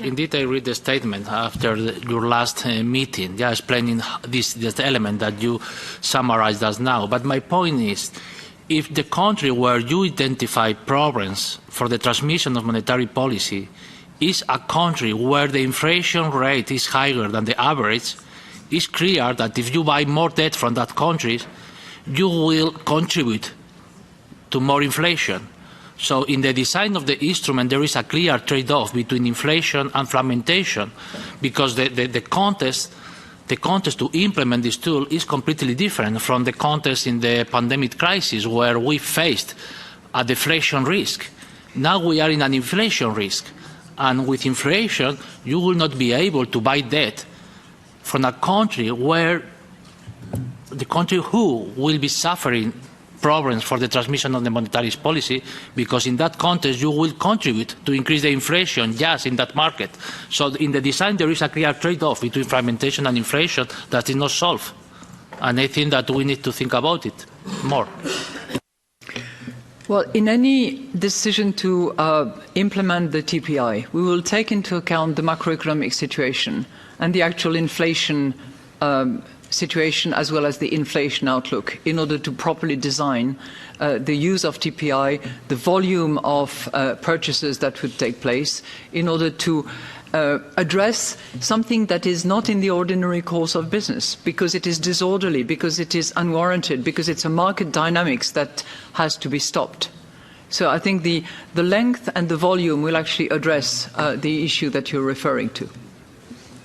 Indeed, I read the statement after your last meeting, explaining this element that you summarized us now. But my point is, if the country where you identify problems for the transmission of monetary policy is a country where the inflation rate is higher than the average, it's clear that if you buy more debt from that country, you will contribute to more inflation. So in the design of the instrument, there is a clear trade-off between inflation and fragmentation, because the context to implement this tool is completely different from the context in the pandemic crisis, where we faced a deflation risk. Now we are in an inflation risk, and with inflation, you will not be able to buy debt from a country where the country who will be suffering problems for the transmission of the monetary policy, because in that context you will contribute to increase the inflation just in that market. So in the design there is a clear trade-off between fragmentation and inflation that is not solved. And I think that we need to think about it more. Well, in any decision to implement the TPI, we will take into account the macroeconomic situation and the actual inflation situation, as well as the inflation outlook, in order to properly design the use of TPI, the volume of purchases that would take place, in order to address something that is not in the ordinary course of business, because it is disorderly, because it is unwarranted, because it's a market dynamics that has to be stopped. So I think the length and the volume will actually address the issue that you're referring to.